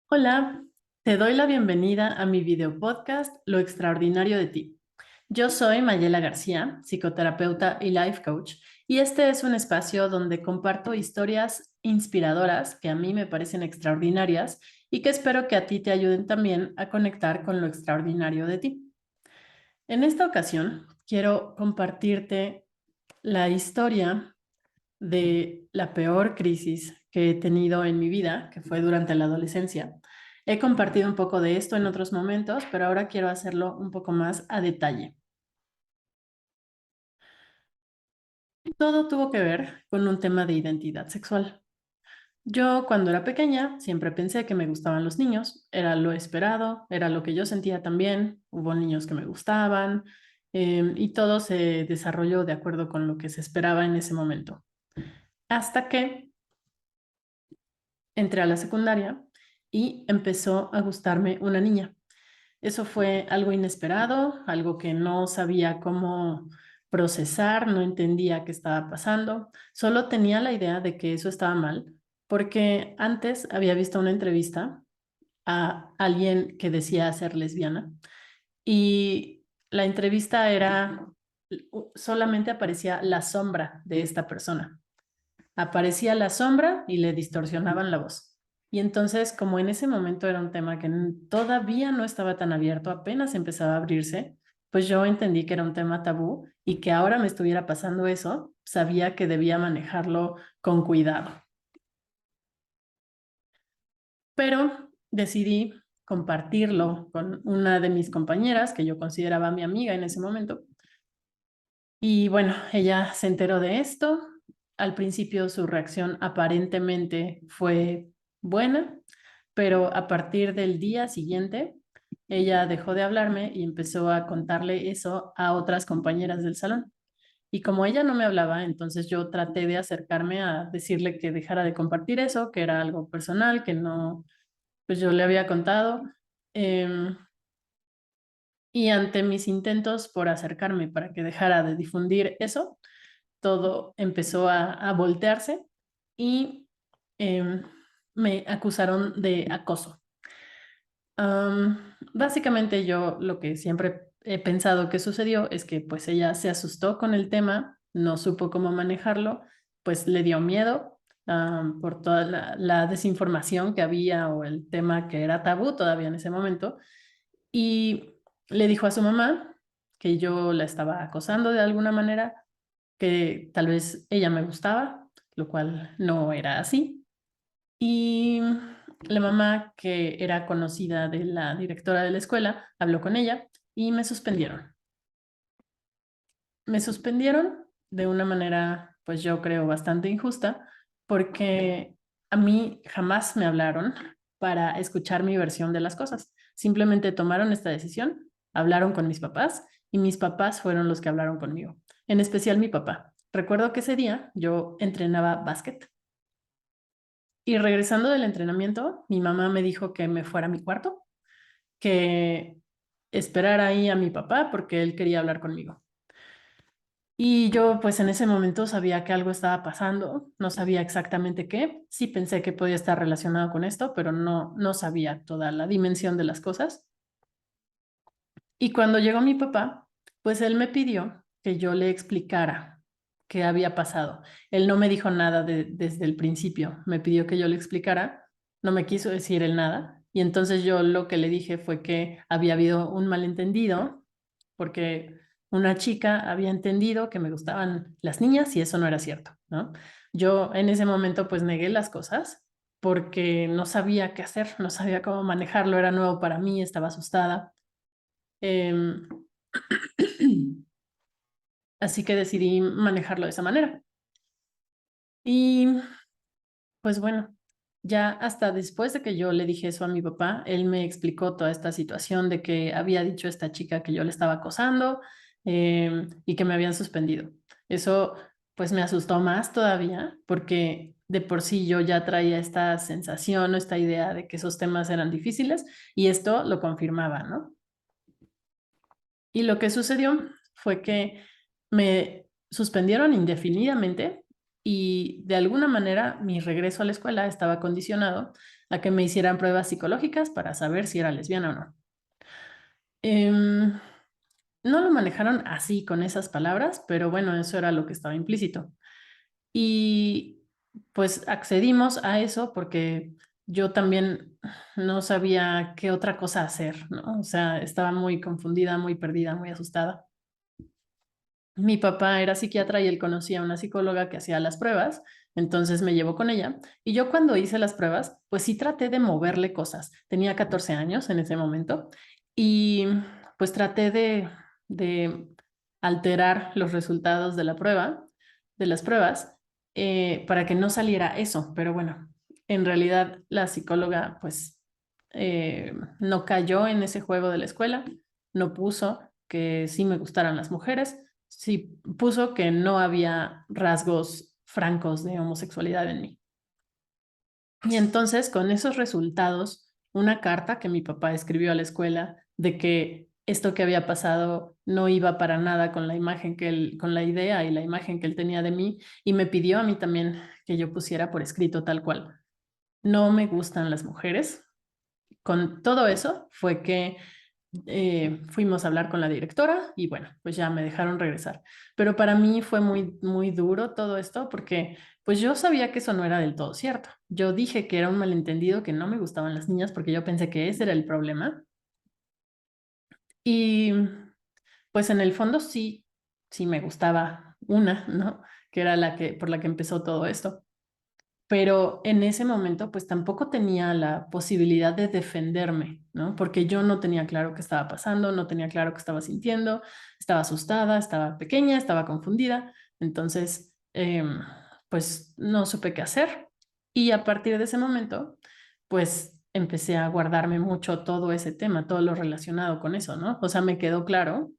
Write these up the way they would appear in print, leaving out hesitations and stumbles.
Hola, te doy la bienvenida a mi video podcast Lo extraordinario de ti. Yo soy Mayela García, psicoterapeuta y life coach, y este es un espacio donde comparto historias inspiradoras que a mí me parecen extraordinarias y que espero que a ti te ayuden también a conectar con lo extraordinario de ti. En esta ocasión, quiero compartirte la historia de la peor crisis que he tenido en mi vida, que fue durante la adolescencia. He compartido un poco de esto en otros momentos, pero ahora quiero hacerlo un poco más a detalle. Todo tuvo que ver con un tema de identidad sexual. Yo cuando era pequeña siempre pensé que me gustaban los niños, era lo esperado, era lo que yo sentía también, hubo niños que me gustaban y todo se desarrolló de acuerdo con lo que se esperaba en ese momento. Hasta que entré a la secundaria y empezó a gustarme una niña. Eso fue algo inesperado, algo que no sabía cómo procesar, no entendía qué estaba pasando, solo tenía la idea de que eso estaba mal, porque antes había visto una entrevista a alguien que decía ser lesbiana y la entrevista era, solamente aparecía la sombra de esta persona. Aparecía la sombra y le distorsionaban la voz. Y entonces, como en ese momento era un tema que todavía no estaba tan abierto, apenas empezaba a abrirse, pues yo entendí que era un tema tabú y que ahora me estuviera pasando eso, sabía que debía manejarlo con cuidado. Pero decidí compartirlo con una de mis compañeras, que yo consideraba mi amiga en ese momento. Y bueno, ella se enteró de esto. Al principio su reacción aparentemente fue buena, pero a partir del día siguiente, ella dejó de hablarme y empezó a contarle eso a otras compañeras del salón. Y como ella no me hablaba, entonces yo traté de acercarme a decirle que dejara de compartir eso, que era algo personal, que no, pues yo le había contado. Em, y ante mis intentos por acercarme para que dejara de difundir eso, todo empezó a voltearse y eh, me acusaron de acoso. Básicamente yo lo que siempre he pensado que sucedió es que pues ella se asustó con el tema, no supo cómo manejarlo, pues le dio miedo por toda la desinformación que había o el tema que era tabú todavía en ese momento y le dijo a su mamá que yo la estaba acosando de alguna manera, que tal vez ella me gustaba, lo cual no era así. Y la mamá, que era conocida de la directora de la escuela, habló con ella y me suspendieron. Me suspendieron de una manera, pues yo creo, bastante injusta, porque a mí jamás me hablaron para escuchar mi versión de las cosas. Simplemente tomaron esta decisión, hablaron con mis papás y mis papás fueron los que hablaron conmigo, en especial mi papá. Recuerdo que ese día yo entrenaba básquet y regresando del entrenamiento, mi mamá me dijo que me fuera a mi cuarto, que esperara ahí a mi papá porque él quería hablar conmigo. Y yo pues en ese momento sabía que algo estaba pasando, no sabía exactamente qué, sí pensé que podía estar relacionado con esto, pero no sabía toda la dimensión de las cosas. Y cuando llegó mi papá, pues él me pidió que yo le explicara qué había pasado. Él no me dijo nada desde el principio, me pidió que yo le explicara, no me quiso decir él nada. Y entonces yo lo que le dije fue que había habido un malentendido, porque una chica había entendido que me gustaban las niñas y eso no era cierto, ¿no? Yo en ese momento pues negué las cosas porque no sabía qué hacer, no sabía cómo manejarlo, era nuevo para mí, estaba asustada. Em, así que decidí manejarlo de esa manera. Y pues bueno, ya hasta después de que yo le dije eso a mi papá, él me explicó toda esta situación de que había dicho esta chica que yo le estaba acosando y que me habían suspendido. Eso pues me asustó más todavía porque de por sí yo ya traía esta sensación o esta idea de que esos temas eran difíciles y esto lo confirmaba, ¿no? Y lo que sucedió fue que me suspendieron indefinidamente y de alguna manera mi regreso a la escuela estaba condicionado a que me hicieran pruebas psicológicas para saber si era lesbiana o no. No lo manejaron así con esas palabras, pero bueno, eso era lo que estaba implícito. Y pues accedimos a eso porque yo también no sabía qué otra cosa hacer, ¿no? O sea, estaba muy confundida, muy perdida, muy asustada. Mi papá era psiquiatra y él conocía a una psicóloga que hacía las pruebas, entonces me llevó con ella. Y yo cuando hice las pruebas, pues sí traté de moverle cosas. Tenía 14 años en ese momento y pues traté de alterar los resultados de la prueba, de las pruebas, para que no saliera eso. Pero bueno, en realidad la psicóloga pues no cayó en ese juego de la escuela, no puso que sí me gustaran las mujeres, sí puso que no había rasgos francos de homosexualidad en mí. Y entonces, con esos resultados, una carta que mi papá escribió a la escuela de que esto que había pasado no iba para nada con la imagen que él, con la idea y la imagen que él tenía de mí, y me pidió a mí también que yo pusiera por escrito tal cual. No me gustan las mujeres. Con todo eso fue que fuimos a hablar con la directora y bueno, pues ya me dejaron regresar. Pero para mí fue muy, muy duro todo esto porque pues yo sabía que eso no era del todo cierto. Yo dije que era un malentendido, que no me gustaban las niñas porque yo pensé que ese era el problema. Y pues en el fondo sí, sí me gustaba una, ¿no? Que era la que, por la que empezó todo esto. Pero en ese momento pues tampoco tenía la posibilidad de defenderme, ¿no? Porque yo no tenía claro qué estaba pasando, no tenía claro qué estaba sintiendo, estaba asustada, estaba pequeña, estaba confundida, entonces pues no supe qué hacer y a partir de ese momento pues empecé a guardarme mucho todo ese tema, todo lo relacionado con eso, ¿no? O sea, me quedó claro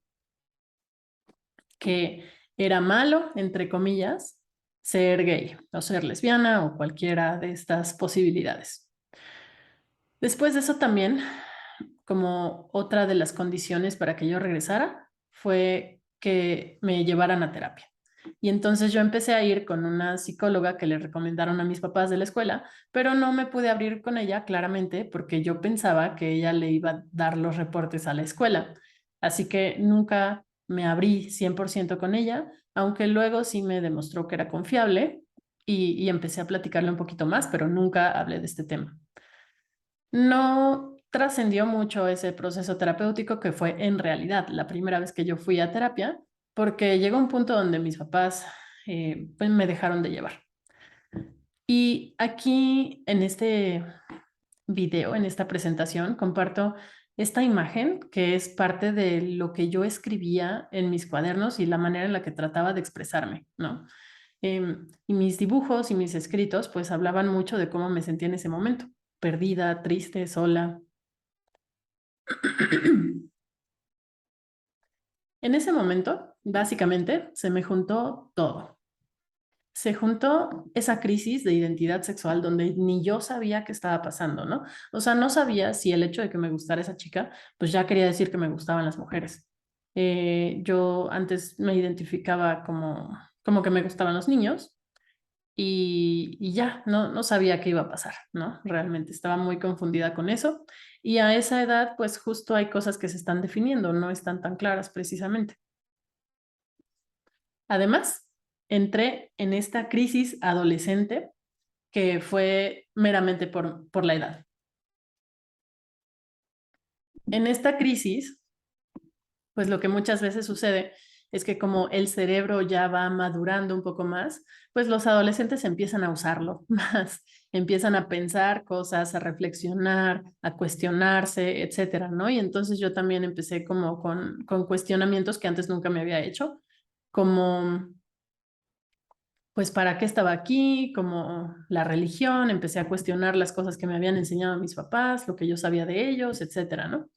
que era malo, entre comillas, ser gay o ser lesbiana o cualquiera de estas posibilidades. Después de eso también, como otra de las condiciones para que yo regresara, fue que me llevaran a terapia. Y entonces yo empecé a ir con una psicóloga que le recomendaron a mis papás de la escuela, pero no me pude abrir con ella claramente porque yo pensaba que ella le iba a dar los reportes a la escuela. Así que nunca me abrí 100% con ella, aunque luego sí me demostró que era confiable y empecé a platicarle un poquito más, pero nunca hablé de este tema. No trascendió mucho ese proceso terapéutico que fue en realidad la primera vez que yo fui a terapia, porque llegó un punto donde mis papás pues me dejaron de llevar. Y aquí en este video, en esta presentación, comparto esta imagen que es parte de lo que yo escribía en mis cuadernos y la manera en la que trataba de expresarme, ¿no? Y mis dibujos y mis escritos pues hablaban mucho de cómo me sentía en ese momento, perdida, triste, sola. En ese momento, básicamente, se me juntó todo. Se juntó esa crisis de identidad sexual donde ni yo sabía qué estaba pasando, ¿no? O sea, no sabía si el hecho de que me gustara esa chica, pues ya quería decir que me gustaban las mujeres. Yo antes me identificaba como que me gustaban los niños y ya, no sabía qué iba a pasar, ¿no? Realmente estaba muy confundida con eso. Y a esa edad, pues justo hay cosas que se están definiendo, no están tan claras precisamente. Además, entré en esta crisis adolescente que fue meramente por la edad. En esta crisis, pues lo que muchas veces sucede es que como el cerebro ya va madurando un poco más, pues los adolescentes empiezan a usarlo más, empiezan a pensar cosas, a reflexionar, a cuestionarse, etcétera, ¿no? Y entonces yo también empecé como con cuestionamientos que antes nunca me había hecho, como pues para qué estaba aquí, como la religión, empecé a cuestionar las cosas que me habían enseñado mis papás, lo que yo sabía de ellos, etcétera, ¿no?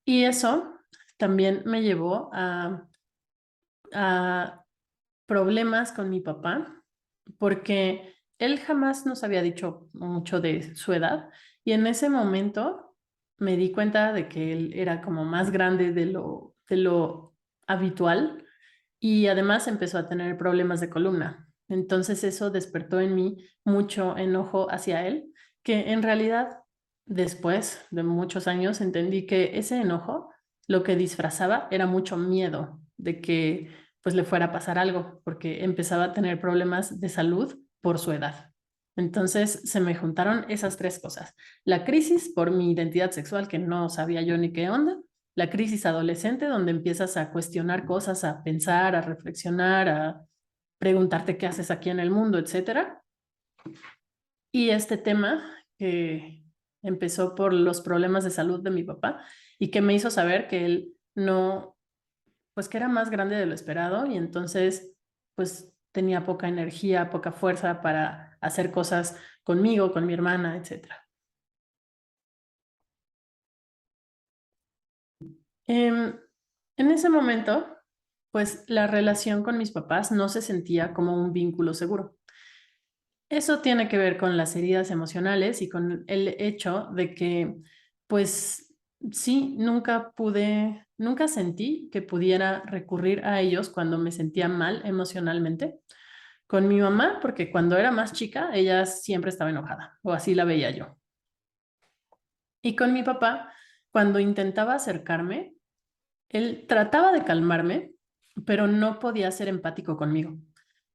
Y eso también me llevó a problemas con mi papá, porque él jamás nos había dicho mucho de su edad y en ese momento me di cuenta de que él era como más grande de lo habitual y además empezó a tener problemas de columna. Entonces eso despertó en mí mucho enojo hacia él, que en realidad después de muchos años entendí que ese enojo lo que disfrazaba era mucho miedo de que pues le fuera a pasar algo, porque empezaba a tener problemas de salud por su edad. Entonces se me juntaron esas tres cosas. La crisis por mi identidad sexual, que no sabía yo ni qué onda, la crisis adolescente, donde empiezas a cuestionar cosas, a pensar, a reflexionar, a preguntarte qué haces aquí en el mundo, etcétera. Y este tema que empezó por los problemas de salud de mi papá y que me hizo saber que él no, pues que era más grande de lo esperado y entonces pues tenía poca energía, poca fuerza para hacer cosas conmigo, con mi hermana, etcétera. En ese momento, pues la relación con mis papás no se sentía como un vínculo seguro. Eso tiene que ver con las heridas emocionales y con el hecho de que, pues sí, nunca sentí que pudiera recurrir a ellos cuando me sentía mal emocionalmente. Con mi mamá, porque cuando era más chica, ella siempre estaba enojada, o así la veía yo. Y con mi papá, cuando intentaba acercarme, él trataba de calmarme, pero no podía ser empático conmigo.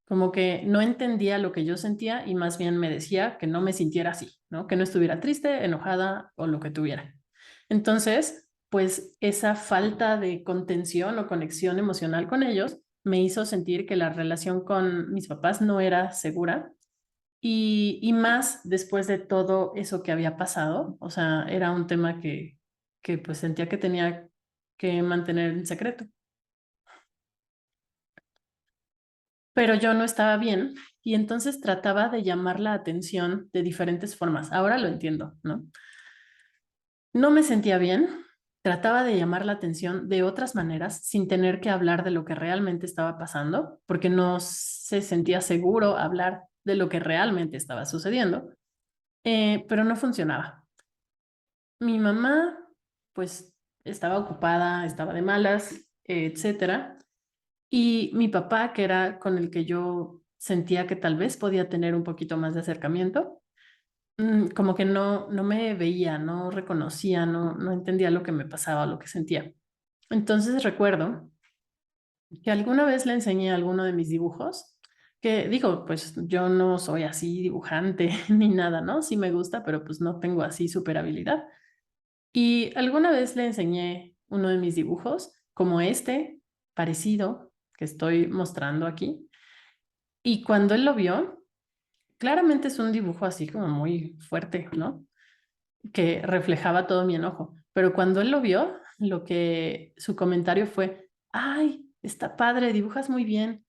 Como que no entendía lo que yo sentía y más bien me decía que no me sintiera así, ¿no? Que no estuviera triste, enojada o lo que tuviera. Entonces, pues esa falta de contención o conexión emocional con ellos me hizo sentir que la relación con mis papás no era segura y más después de todo eso que había pasado, o sea, era un tema que pues sentía que tenía que mantener en secreto. Pero yo no estaba bien y entonces trataba de llamar la atención de diferentes formas. Ahora lo entiendo, ¿no? No me sentía bien, trataba de llamar la atención de otras maneras sin tener que hablar de lo que realmente estaba pasando, porque no se sentía seguro hablar de lo que realmente estaba sucediendo, pero no funcionaba. Mi mamá, pues, estaba ocupada, estaba de malas, etcétera. Y mi papá, que era con el que yo sentía que tal vez podía tener un poquito más de acercamiento, como que no me veía, no reconocía, no entendía lo que me pasaba, lo que sentía. Entonces recuerdo que alguna vez le enseñé alguno de mis dibujos, que digo, pues yo no soy así dibujante ni nada, ¿no? Sí me gusta, pero pues no tengo así super habilidad. Y alguna vez le enseñé uno de mis dibujos, como este, parecido, que estoy mostrando aquí. Y cuando él lo vio, claramente es un dibujo así como muy fuerte, ¿no? Que reflejaba todo mi enojo. Pero cuando él lo vio, lo que su comentario fue, ay, está padre, dibujas muy bien.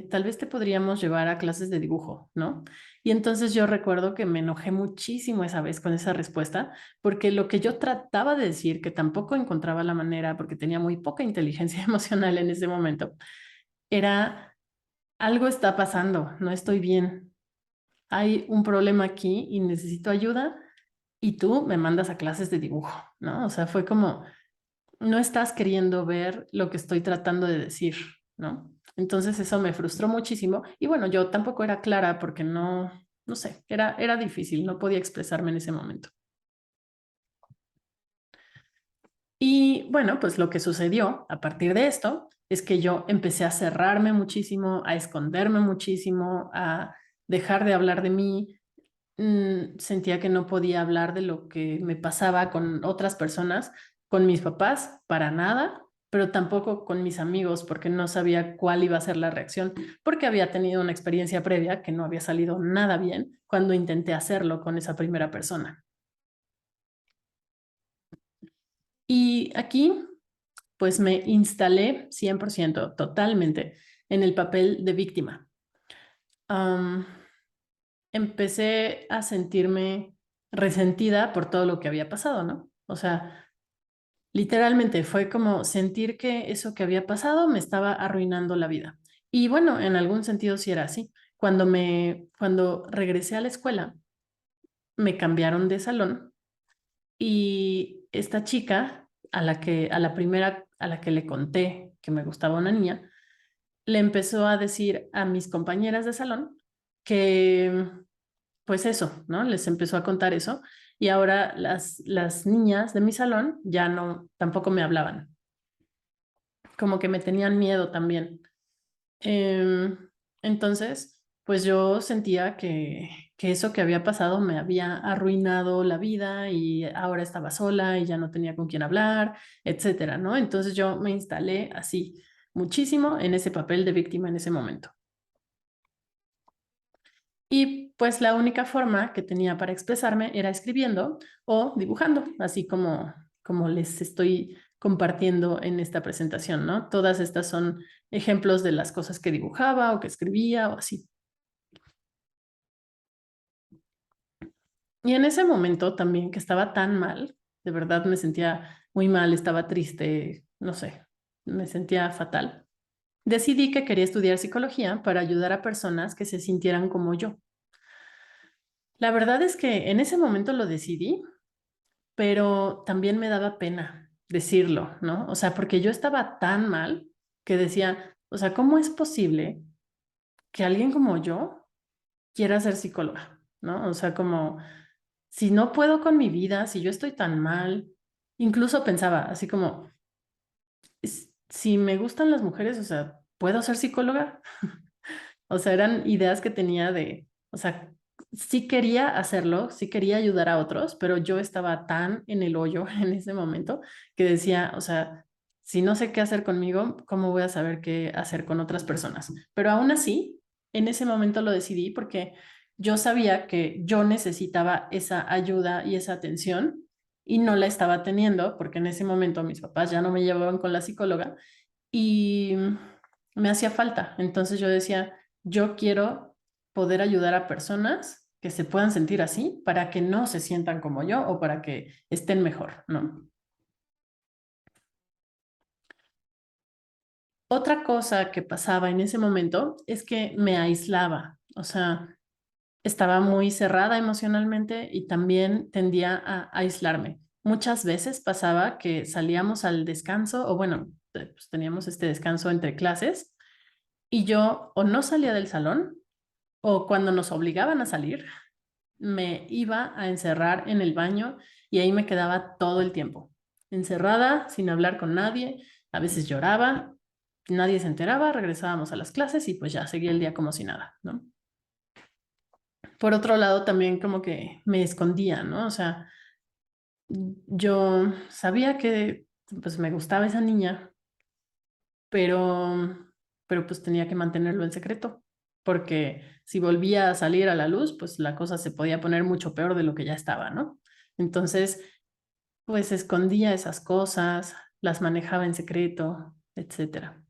Tal vez te podríamos llevar a clases de dibujo, ¿no? Y entonces yo recuerdo que me enojé muchísimo esa vez con esa respuesta, porque lo que yo trataba de decir, que tampoco encontraba la manera, porque tenía muy poca inteligencia emocional en ese momento, era, algo está pasando, no estoy bien, hay un problema aquí y necesito ayuda y tú me mandas a clases de dibujo, ¿no? O sea, fue como, no estás queriendo ver lo que estoy tratando de decir, ¿no? Entonces eso me frustró muchísimo y bueno, yo tampoco era clara porque no sé, era difícil, no podía expresarme en ese momento. Y bueno, pues lo que sucedió a partir de esto es que yo empecé a cerrarme muchísimo, a esconderme muchísimo, a dejar de hablar de mí, sentía que no podía hablar de lo que me pasaba con otras personas, con mis papás, para nada, pero tampoco con mis amigos, porque no sabía cuál iba a ser la reacción, porque había tenido una experiencia previa que no había salido nada bien cuando intenté hacerlo con esa primera persona. Y aquí, pues me instalé 100%, totalmente, en el papel de víctima. Um, Empecé a sentirme resentida por todo lo que había pasado, ¿no? O sea, literalmente fue como sentir que eso que había pasado me estaba arruinando la vida. Y bueno, en algún sentido sí era así. Cuando regresé a la escuela, me cambiaron de salón y esta chica a la primera a la que le conté que me gustaba una niña, le empezó a decir a mis compañeras de salón que, pues eso, ¿no? Les empezó a contar eso y ahora las niñas de mi salón ya no, tampoco me hablaban, como que me tenían miedo también. Entonces, pues yo sentía que eso que había pasado me había arruinado la vida y ahora estaba sola y ya no tenía con quién hablar, etcétera, ¿no? Entonces yo me instalé así muchísimo en ese papel de víctima en ese momento. Y pues la única forma que tenía para expresarme era escribiendo o dibujando, así como les estoy compartiendo en esta presentación, ¿no? Todas estas son ejemplos de las cosas que dibujaba o que escribía o así. Y en ese momento también que estaba tan mal, de verdad me sentía muy mal, estaba triste, no sé, me sentía fatal. Decidí que quería estudiar psicología para ayudar a personas que se sintieran como yo. La verdad es que en ese momento lo decidí, pero también me daba pena decirlo, ¿no? O sea, porque yo estaba tan mal que decía, o sea, ¿cómo es posible que alguien como yo quiera ser psicóloga, ¿no? O sea, como si no puedo con mi vida, si yo estoy tan mal, incluso pensaba así como, si me gustan las mujeres, o sea, ¿puedo ser psicóloga? O sea, eran ideas que tenía de, o sea, sí quería hacerlo, sí quería ayudar a otros, pero yo estaba tan en el hoyo en ese momento que decía, o sea, si no sé qué hacer conmigo, ¿cómo voy a saber qué hacer con otras personas? Pero aún así, en ese momento lo decidí porque yo sabía que yo necesitaba esa ayuda y esa atención y no la estaba teniendo porque en ese momento mis papás ya no me llevaban con la psicóloga y me hacía falta. Entonces yo decía, yo quiero poder ayudar a personas que se puedan sentir así para que no se sientan como yo o para que estén mejor, ¿no? Otra cosa que pasaba en ese momento es que me aislaba, o sea, estaba muy cerrada emocionalmente y también tendía a aislarme. Muchas veces pasaba que salíamos al descanso o bueno, pues teníamos este descanso entre clases y yo o no salía del salón o cuando nos obligaban a salir, me iba a encerrar en el baño y ahí me quedaba todo el tiempo, encerrada, sin hablar con nadie, a veces lloraba, nadie se enteraba, regresábamos a las clases y pues ya seguía el día como si nada, ¿no? Por otro lado, también como que me escondía, ¿no? O sea, yo sabía que pues me gustaba esa niña, pero, pero pues tenía que mantenerlo en secreto, porque si volvía a salir a la luz, pues la cosa se podía poner mucho peor de lo que ya estaba, ¿no? Entonces, pues escondía esas cosas, las manejaba en secreto, etcétera.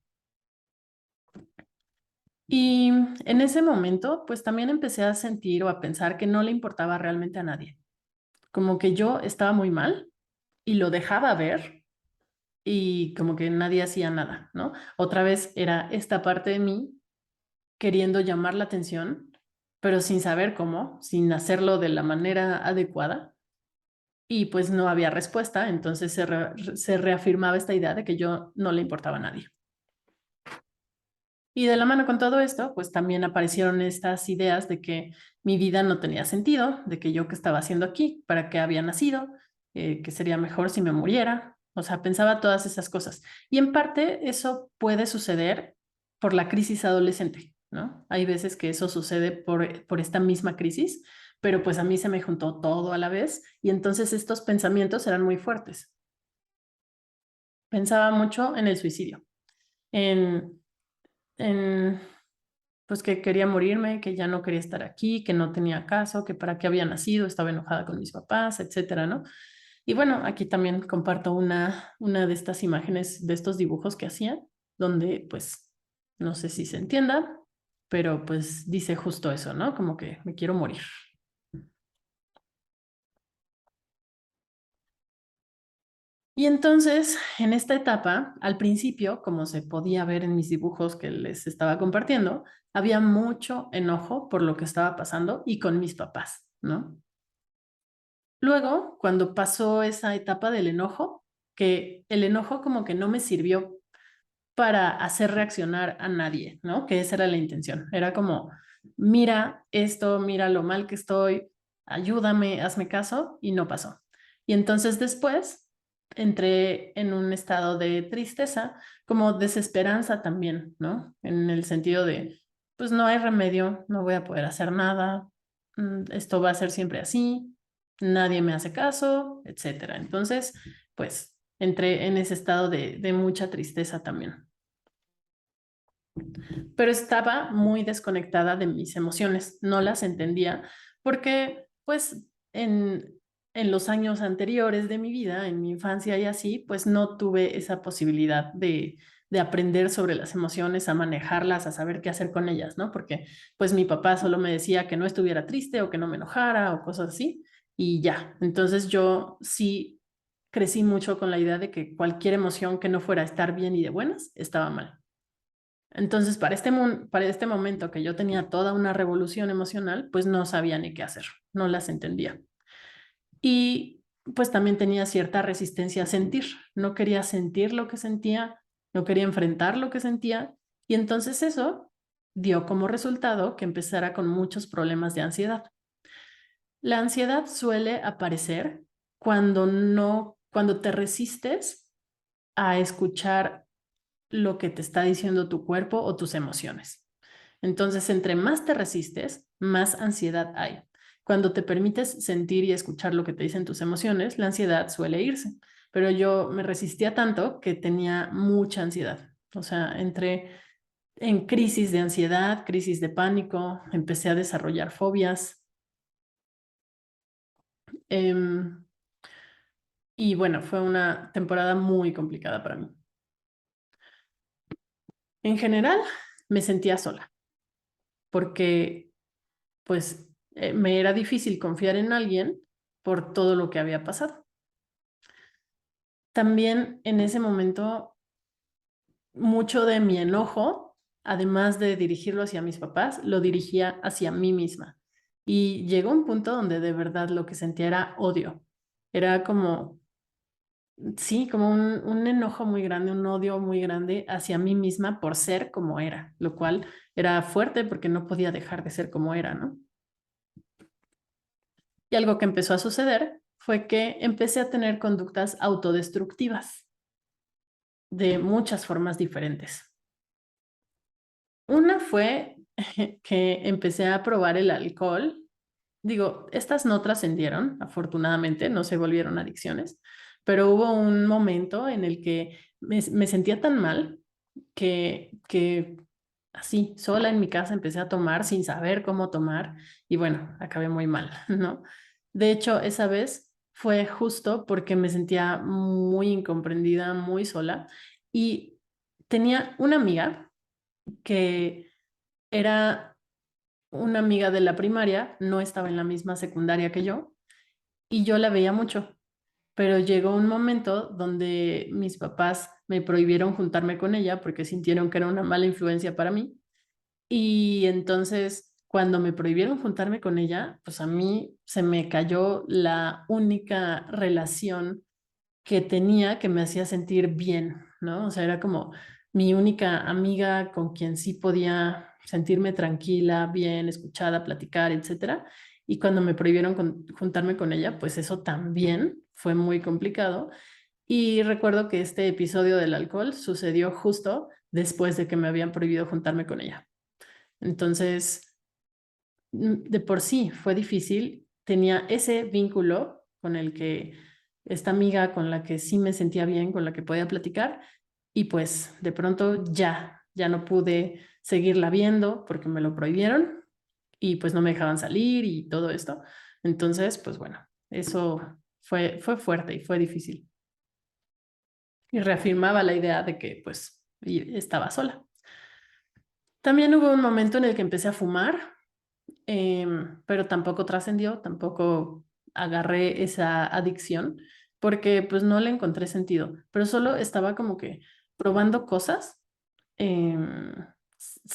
Y en ese momento, pues también empecé a sentir o a pensar que no le importaba realmente a nadie, como que yo estaba muy mal y lo dejaba ver y como que nadie hacía nada, ¿no? Otra vez era esta parte de mí queriendo llamar la atención, pero sin saber cómo, sin hacerlo de la manera adecuada. Y pues no había respuesta, entonces se reafirmaba esta idea de que yo no le importaba a nadie. Y de la mano con todo esto, pues también aparecieron estas ideas de que mi vida no tenía sentido, de que yo qué estaba haciendo aquí, para qué había nacido, que sería mejor si me muriera. O sea, pensaba todas esas cosas. Y en parte eso puede suceder por la crisis adolescente, ¿no? Hay veces que eso sucede por esta misma crisis, pero pues a mí se me juntó todo a la vez y entonces estos pensamientos eran muy fuertes. Pensaba mucho en el suicidio, en, en pues que quería morirme, que ya no quería estar aquí, que no tenía caso, que para qué había nacido, estaba enojada con mis papás, etcétera, ¿no? Y bueno, aquí también comparto una de estas imágenes, de estos dibujos que hacía, donde pues no sé si se entienda, pero pues dice justo eso, ¿no? Como que me quiero morir. Y entonces, en esta etapa, al principio, como se podía ver en mis dibujos que les estaba compartiendo, había mucho enojo por lo que estaba pasando y con mis papás, ¿no? Luego, cuando pasó esa etapa del enojo, que el enojo como que no me sirvió para hacer reaccionar a nadie, ¿no? Que esa era la intención. Era como, mira esto, mira lo mal que estoy, ayúdame, hazme caso, y no pasó. Y entonces después entré en un estado de tristeza, como desesperanza también, ¿no? En el sentido de, pues no hay remedio, no voy a poder hacer nada, esto va a ser siempre así, nadie me hace caso, etcétera. Entonces, pues entré en ese estado de mucha tristeza también. Pero estaba muy desconectada de mis emociones, no las entendía, porque pues en los años anteriores de mi vida, en mi infancia y así, pues no tuve esa posibilidad de aprender sobre las emociones, a manejarlas, a saber qué hacer con ellas, ¿no? Porque pues mi papá solo me decía que no estuviera triste o que no me enojara o cosas así, y ya. Entonces yo sí crecí mucho con la idea de que cualquier emoción que no fuera estar bien y de buenas estaba mal. Entonces, para este momento que yo tenía toda una revolución emocional, pues no sabía ni qué hacer, no las entendía. Y pues también tenía cierta resistencia a sentir, no quería sentir lo que sentía, no quería enfrentar lo que sentía, y entonces eso dio como resultado que empezara con muchos problemas de ansiedad. La ansiedad suele aparecer cuando te resistes a escuchar lo que te está diciendo tu cuerpo o tus emociones. Entonces, entre más te resistes, más ansiedad hay. Cuando te permites sentir y escuchar lo que te dicen tus emociones, la ansiedad suele irse. Pero yo me resistía tanto que tenía mucha ansiedad. O sea, entré en crisis de ansiedad, crisis de pánico, empecé a desarrollar fobias. Eh, y bueno, fue una temporada muy complicada para mí. En general, me sentía sola porque pues me era difícil confiar en alguien por todo lo que había pasado. También en ese momento, mucho de mi enojo, además de dirigirlo hacia mis papás, lo dirigía hacia mí misma. Y llegó un punto donde de verdad lo que sentía era odio. Era como, sí, como un enojo muy grande, un odio muy grande hacia mí misma por ser como era, lo cual era fuerte porque no podía dejar de ser como era, ¿no? Y algo que empezó a suceder fue que empecé a tener conductas autodestructivas de muchas formas diferentes. Una fue que empecé a probar el alcohol. Digo, estas no trascendieron, afortunadamente, no se volvieron adicciones, pero hubo un momento en el que me sentía tan mal que así, sola en mi casa empecé a tomar sin saber cómo tomar y bueno, acabé muy mal, ¿no? De hecho, esa vez fue justo porque me sentía muy incomprendida, muy sola y tenía una amiga que era una amiga de la primaria, no estaba en la misma secundaria que yo y yo la veía mucho, pero llegó un momento donde mis papás me prohibieron juntarme con ella porque sintieron que era una mala influencia para mí. Y entonces, cuando me prohibieron juntarme con ella, pues a mí se me cayó la única relación que tenía que me hacía sentir bien, ¿no? O sea, era como mi única amiga con quien sí podía sentirme tranquila, bien, escuchada, platicar, etcétera. Y cuando me prohibieron juntarme con ella, pues eso también fue muy complicado. Y recuerdo que este episodio del alcohol sucedió justo después de que me habían prohibido juntarme con ella. Entonces, de por sí fue difícil, tenía ese vínculo con el que esta amiga con la que sí me sentía bien, con la que podía platicar, y pues de pronto ya no pude seguirla viendo porque me lo prohibieron y pues no me dejaban salir y todo esto. Entonces, pues bueno, eso fue fuerte y fue difícil. Y reafirmaba la idea de que pues estaba sola. También hubo un momento en el que empecé a fumar, pero tampoco trascendió, tampoco agarré esa adicción porque pues no le encontré sentido, pero solo estaba como que probando cosas. em,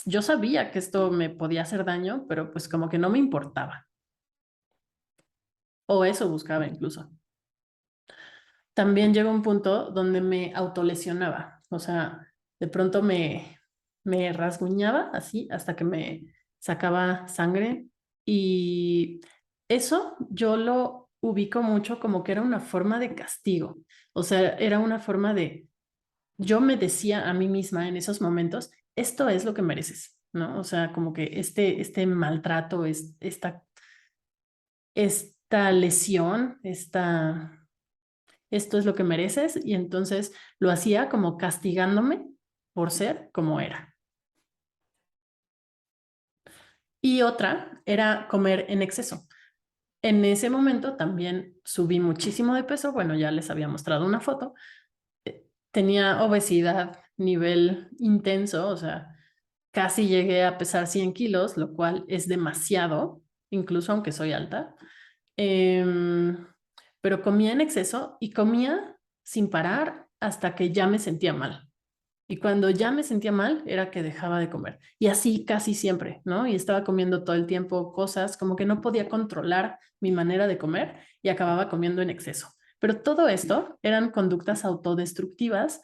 yo sabía que esto me podía hacer daño, pero pues como que no me importaba, o eso buscaba incluso. También llegó un punto donde me autolesionaba, o sea, de pronto me rasguñaba así hasta que me sacaba sangre y eso yo lo ubico mucho como que era una forma de castigo, o sea, era una forma de, yo me decía a mí misma en esos momentos, esto es lo que mereces, ¿no? O sea, como que este maltrato, esta lesión, esto es lo que mereces y entonces lo hacía como castigándome por ser como era. Y otra era comer en exceso. En ese momento también subí muchísimo de peso, bueno, ya les había mostrado una foto, tenía obesidad nivel intenso, o sea, casi llegué a pesar 100 kilos, lo cual es demasiado, incluso aunque soy alta. Em, pero comía en exceso y comía sin parar hasta que ya me sentía mal. Y cuando ya me sentía mal, era que dejaba de comer. Y así casi siempre, ¿no? Y estaba comiendo todo el tiempo cosas, como que no podía controlar mi manera de comer y acababa comiendo en exceso. Pero todo esto eran conductas autodestructivas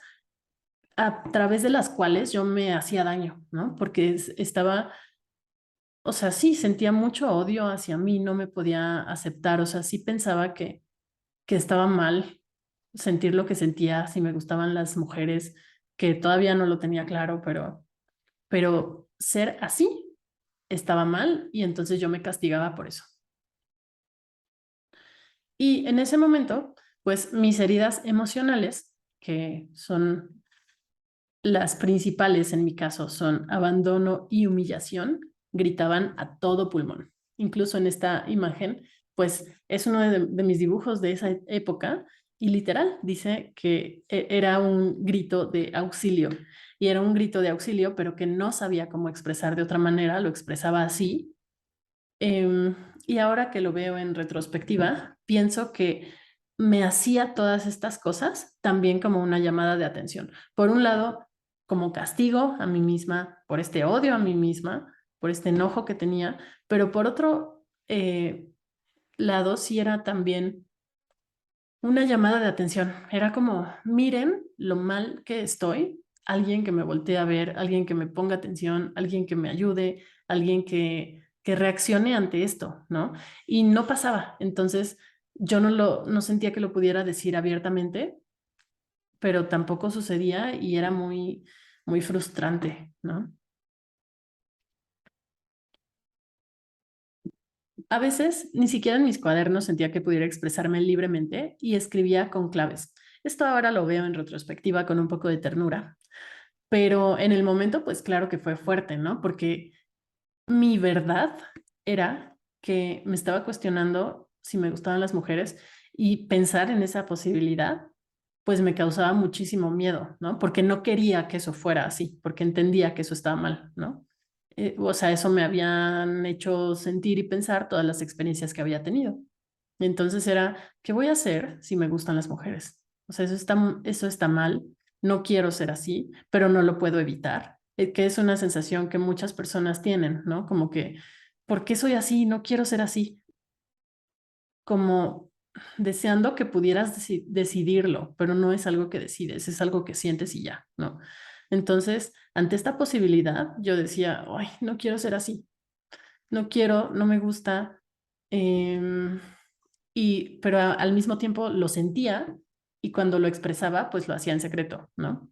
a través de las cuales yo me hacía daño, ¿no? Porque estaba, o sea, sí, sentía mucho odio hacia mí, no me podía aceptar, o sea, sí pensaba que estaba mal sentir lo que sentía, si me gustaban las mujeres, que todavía no lo tenía claro, pero ser así estaba mal y entonces yo me castigaba por eso. Y en ese momento, pues mis heridas emocionales, que son las principales en mi caso, son abandono y humillación, gritaban a todo pulmón. Incluso en esta imagen, pues es uno de mis dibujos de esa época y literal dice que era un grito de auxilio y era un grito de auxilio, pero que no sabía cómo expresar de otra manera, lo expresaba así. Eh, y ahora que lo veo en retrospectiva, pienso que me hacía todas estas cosas también como una llamada de atención. Por un lado, como castigo a mí misma, por este odio a mí misma, por este enojo que tenía, pero por otro lado, sí era también una llamada de atención. Era como, miren lo mal que estoy, alguien que me voltee a ver, alguien que me ponga atención, alguien que me ayude, alguien que reaccione ante esto, ¿no? Y no pasaba. Entonces, yo no sentía que lo pudiera decir abiertamente, pero tampoco sucedía y era muy frustrante, ¿no? A veces ni siquiera en mis cuadernos sentía que pudiera expresarme libremente y escribía con claves. Esto ahora lo veo en retrospectiva con un poco de ternura, pero en el momento pues claro que fue fuerte, ¿no? Porque mi verdad era que me estaba cuestionando si me gustaban las mujeres y pensar en esa posibilidad pues me causaba muchísimo miedo, ¿no? Porque no quería que eso fuera así, porque entendía que eso estaba mal, ¿no? O sea, eso me habían hecho sentir y pensar todas las experiencias que había tenido. Entonces era, ¿qué voy a hacer si me gustan las mujeres? O sea, eso está mal, no quiero ser así, pero no lo puedo evitar, que es una sensación que muchas personas tienen, ¿no? Como que, ¿por qué soy así? No quiero ser así, como deseando que pudieras decidirlo, pero no es algo que decides, es algo que sientes y ya, ¿no? Entonces, ante esta posibilidad, yo decía, ay, no quiero ser así, no quiero, no me gusta, em, pero al mismo tiempo lo sentía y cuando lo expresaba, pues lo hacía en secreto, ¿no?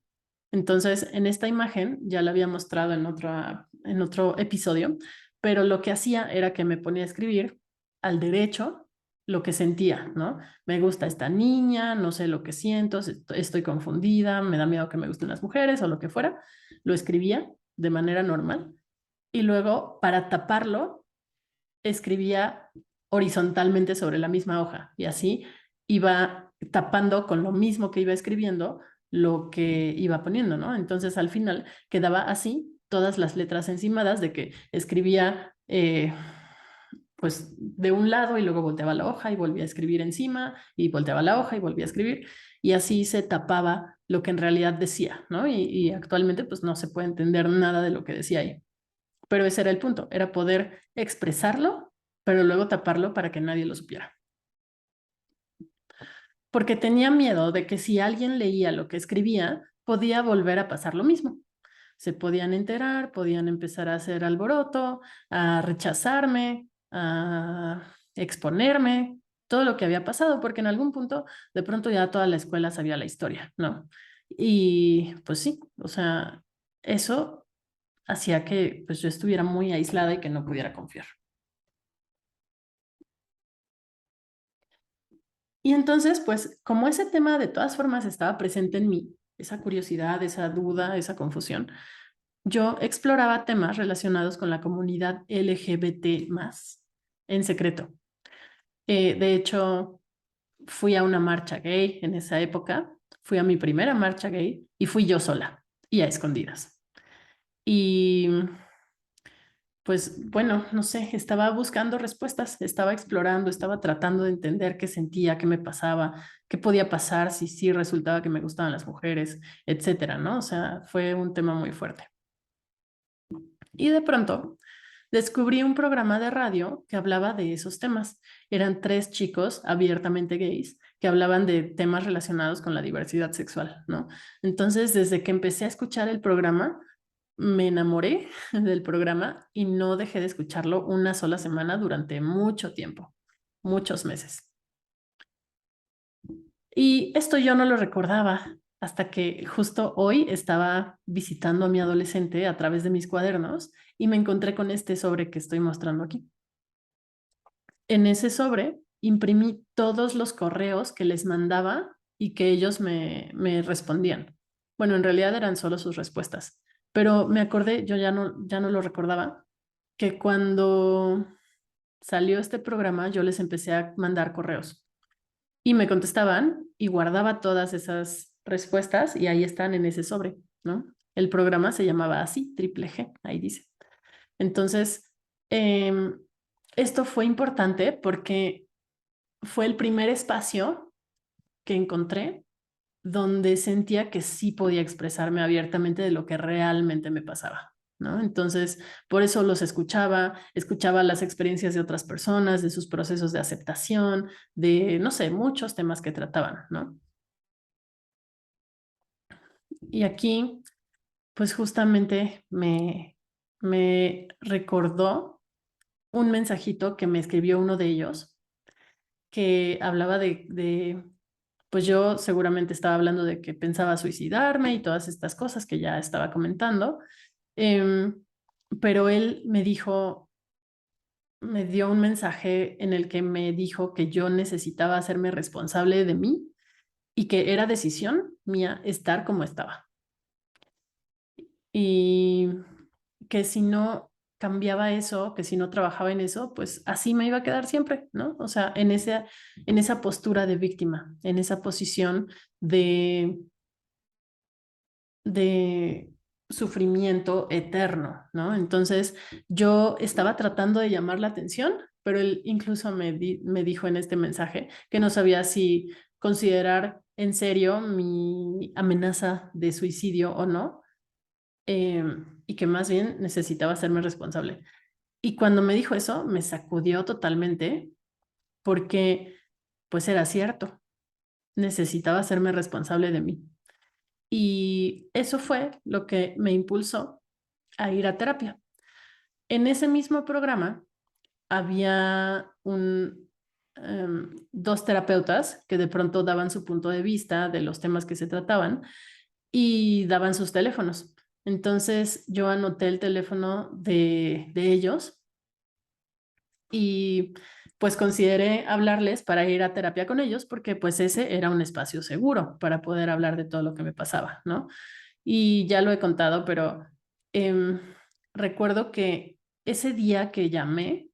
Entonces, en esta imagen, ya la había mostrado en otro episodio, pero lo que hacía era que me ponía a escribir al derecho lo que sentía, ¿no? Me gusta esta niña, no sé lo que siento, estoy confundida, me da miedo que me gusten las mujeres o lo que fuera. Lo escribía de manera normal y luego, para taparlo, escribía horizontalmente sobre la misma hoja y así iba tapando con lo mismo que iba escribiendo lo que iba poniendo, ¿no? Entonces al final quedaba así todas las letras encimadas de que escribía pues de un lado y luego volteaba la hoja y volvía a escribir encima y volteaba la hoja y volvía a escribir y así se tapaba lo que en realidad decía, ¿no? Y actualmente pues no se puede entender nada de lo que decía ahí. Pero ese era el punto, era poder expresarlo, pero luego taparlo para que nadie lo supiera. Porque tenía miedo de que si alguien leía lo que escribía, podía volver a pasar lo mismo. Se podían enterar, podían empezar a hacer alboroto, a rechazarme, a exponerme, todo lo que había pasado, porque en algún punto de pronto ya toda la escuela sabía la historia, ¿no? Y pues sí, o sea, eso hacía que pues yo estuviera muy aislada y que no pudiera confiar. Y entonces, pues como ese tema de todas formas estaba presente en mí, esa curiosidad, esa duda, esa confusión, yo exploraba temas relacionados con la comunidad LGBT más en secreto. De hecho, fui a una marcha gay en esa época, fui a mi primera marcha gay y fui yo sola y a escondidas. Y pues bueno, no sé, estaba buscando respuestas, estaba explorando, estaba tratando de entender qué sentía, qué me pasaba, qué podía pasar si sí resultaba que me gustaban las mujeres, etcétera, ¿no? O sea, fue un tema muy fuerte. Y de pronto descubrí un programa de radio que hablaba de esos temas. Eran tres chicos abiertamente gays que hablaban de temas relacionados con la diversidad sexual, ¿no? Entonces, desde que empecé a escuchar el programa, me enamoré del programa y no dejé de escucharlo una sola semana durante mucho tiempo, muchos meses. Y esto yo no lo recordaba hasta que justo hoy estaba visitando a mi adolescente a través de mis cuadernos y me encontré con este sobre que estoy mostrando aquí. En ese sobre imprimí todos los correos que les mandaba y que ellos me respondían. Bueno, en realidad eran solo sus respuestas, pero me acordé, yo ya no lo recordaba, que cuando salió este programa yo les empecé a mandar correos y me contestaban y guardaba todas esas respuestas y ahí están en ese sobre, ¿no? El programa se llamaba así, Triple G, ahí dice. Entonces, eh, esto fue importante porque fue el primer espacio que encontré donde sentía que sí podía expresarme abiertamente de lo que realmente me pasaba, ¿no? Entonces, por eso los escuchaba, escuchaba las experiencias de otras personas, de sus procesos de aceptación, de, no sé, muchos temas que trataban, ¿no? Y aquí, pues justamente me recordó un mensajito que me escribió uno de ellos que hablaba pues yo seguramente estaba hablando de que pensaba suicidarme y todas estas cosas que ya estaba comentando, em, pero él me dijo, me dio un mensaje en el que me dijo que yo necesitaba hacerme responsable de mí y que era decisión mía estar como estaba. Y que si no cambiaba eso, que si no trabajaba en eso, pues así me iba a quedar siempre, ¿no? O sea, en esa postura de víctima, en esa posición de, de sufrimiento eterno, ¿no? Entonces yo estaba tratando de llamar la atención, pero él incluso me dijo en este mensaje que no sabía si considerar en serio mi amenaza de suicidio o no, y que más bien necesitaba hacerme responsable. Y cuando me dijo eso, me sacudió totalmente porque pues era cierto, necesitaba hacerme responsable de mí. Y eso fue lo que me impulsó a ir a terapia. En ese mismo programa había dos terapeutas que de pronto daban su punto de vista de los temas que se trataban y daban sus teléfonos. Entonces yo anoté el teléfono de ellos y pues consideré hablarles para ir a terapia con ellos porque pues ese era un espacio seguro para poder hablar de todo lo que me pasaba, ¿no? Y ya lo he contado, pero em, recuerdo que ese día que llamé,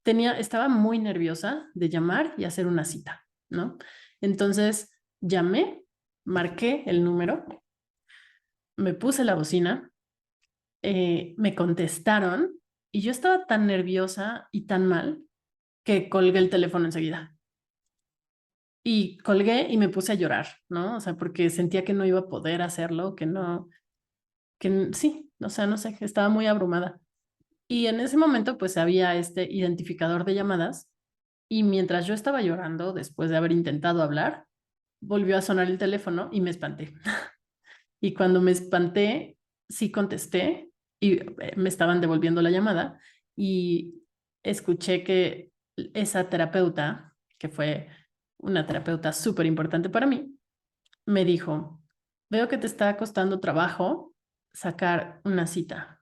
estaba muy nerviosa de llamar y hacer una cita, ¿no? Entonces llamé, marqué el número, me puse la bocina, me contestaron y yo estaba tan nerviosa y tan mal que colgué el teléfono enseguida. Y colgué y me puse a llorar, ¿no? O sea, porque sentía que no iba a poder hacerlo, que no, sí, o sea, no sé, estaba muy abrumada. Y en ese momento, pues había este identificador de llamadas y mientras yo estaba llorando, después de haber intentado hablar, volvió a sonar el teléfono y me espanté. Y cuando me espanté, sí contesté y me estaban devolviendo la llamada y escuché que esa terapeuta, que fue una terapeuta súper importante para mí, me dijo, veo que te está costando trabajo sacar una cita.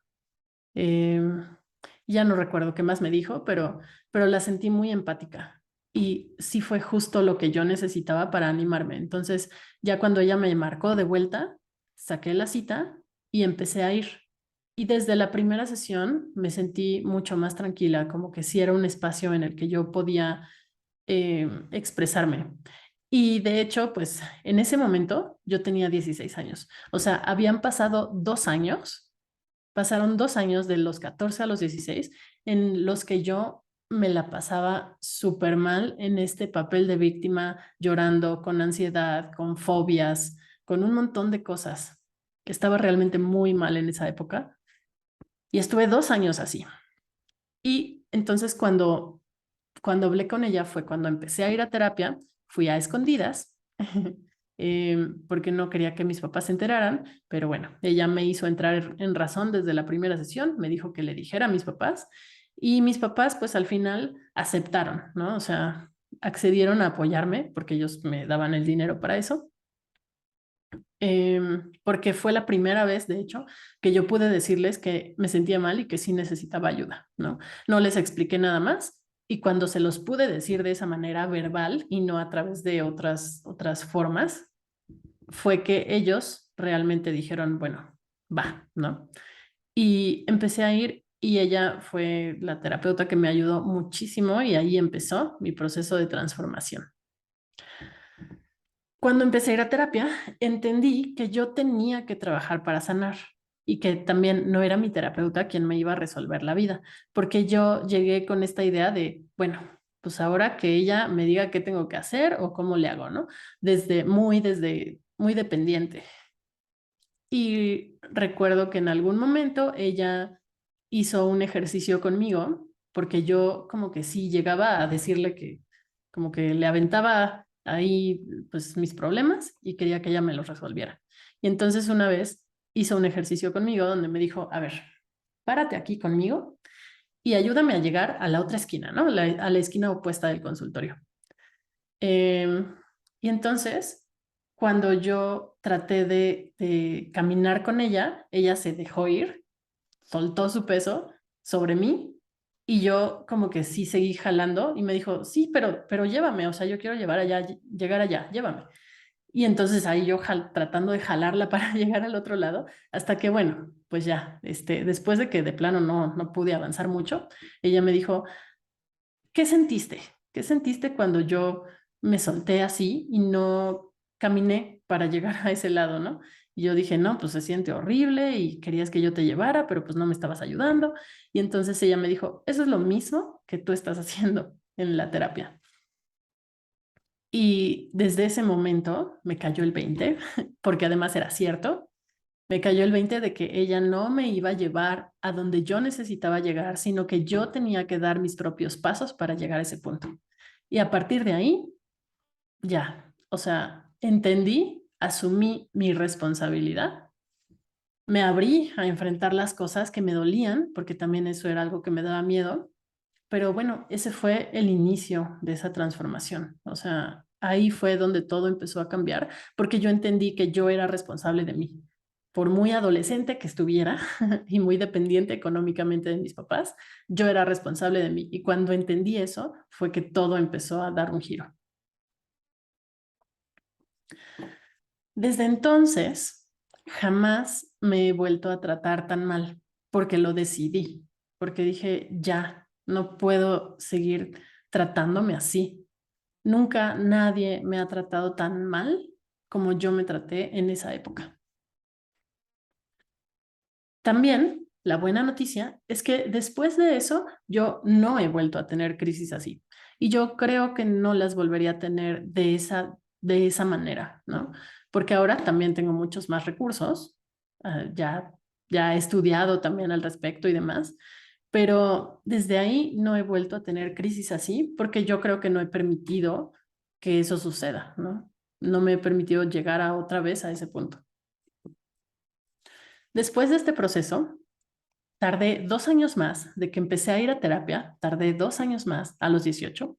Eh, ya no recuerdo qué más me dijo, pero la sentí muy empática y sí fue justo lo que yo necesitaba para animarme. Entonces, ya cuando ella me marcó de vuelta, saqué la cita y empecé a ir. Y desde la primera sesión me sentí mucho más tranquila, como que sí era un espacio en el que yo podía expresarme. Y de hecho, pues en ese momento yo tenía 16 años. O sea, habían pasado 2 años, pasaron 2 años de los 14 a los 16 en los que yo me la pasaba súper mal en este papel de víctima, llorando, con ansiedad, con fobias, con un montón de cosas. Estaba realmente muy mal en esa época y estuve 2 años así. Y entonces cuando hablé con ella fue cuando empecé a ir a terapia, fui a escondidas, porque no quería que mis papás se enteraran, pero bueno, ella me hizo entrar en razón desde la primera sesión, me dijo que le dijera a mis papás y mis papás pues al final aceptaron, ¿no? O sea, accedieron a apoyarme porque ellos me daban el dinero para eso. Porque fue la primera vez, de hecho, que yo pude decirles que me sentía mal y que sí necesitaba ayuda, ¿no? No les expliqué nada más y cuando se los pude decir de esa manera verbal y no a través de otras formas, fue que ellos realmente dijeron, bueno, va, ¿no? Y empecé a ir y ella fue la terapeuta que me ayudó muchísimo y ahí empezó mi proceso de transformación. Cuando empecé a ir a terapia, entendí que yo tenía que trabajar para sanar y que también no era mi terapeuta quien me iba a resolver la vida, porque yo llegué con esta idea de, bueno, pues ahora que ella me diga qué tengo que hacer o cómo le hago, ¿no? Desde muy dependiente. Y recuerdo que en algún momento ella hizo un ejercicio conmigo, porque yo como que sí llegaba a decirle que como que le aventaba ahí pues mis problemas y quería que ella me los resolviera. Y entonces una vez hizo un ejercicio conmigo donde me dijo, a ver, párate aquí conmigo y ayúdame a llegar a la otra esquina, ¿no? A la esquina opuesta del consultorio. Eh, y entonces, cuando yo traté de caminar con ella, ella se dejó ir, soltó su peso sobre mí y yo como que sí seguí jalando y me dijo, sí, pero llévame, o sea, yo quiero llegar allá, llévame. Y entonces ahí yo tratando de jalarla para llegar al otro lado, hasta que bueno, pues ya, después de que de plano no pude avanzar mucho, ella me dijo, ¿qué sentiste? ¿Qué sentiste cuando yo me solté así y no caminé para llegar a ese lado, ¿no? Y yo dije, no, pues se siente horrible y querías que yo te llevara, pero pues no me estabas ayudando. Y entonces ella me dijo, eso es lo mismo que tú estás haciendo en la terapia. Y desde ese momento me cayó el 20, porque además era cierto, me cayó el 20 de que ella no me iba a llevar a donde yo necesitaba llegar, sino que yo tenía que dar mis propios pasos para llegar a ese punto. Y a partir de ahí, ya, o sea, entendí, asumí mi responsabilidad, me abrí a enfrentar las cosas que me dolían, porque también eso era algo que me daba miedo, pero bueno, ese fue el inicio de esa transformación. O sea, ahí fue donde todo empezó a cambiar, porque yo entendí que yo era responsable de mí. Por muy adolescente que estuviera y muy dependiente económicamente de mis papás, yo era responsable de mí. Y cuando entendí eso, fue que todo empezó a dar un giro. Desde entonces, jamás me he vuelto a tratar tan mal, porque lo decidí, porque dije, ya, no puedo seguir tratándome así. Nunca nadie me ha tratado tan mal como yo me traté en esa época. También la buena noticia es que después de eso yo no he vuelto a tener crisis así. Y yo creo que no las volvería a tener de esa manera, ¿no? Porque ahora también tengo muchos más recursos, ya he estudiado también al respecto y demás, pero desde ahí no he vuelto a tener crisis así porque yo creo que no he permitido que eso suceda, ¿no? No me he permitido llegar a otra vez a ese punto. Después de este proceso, tardé 2 años más de que empecé a ir a terapia, tardé 2 años más a los 18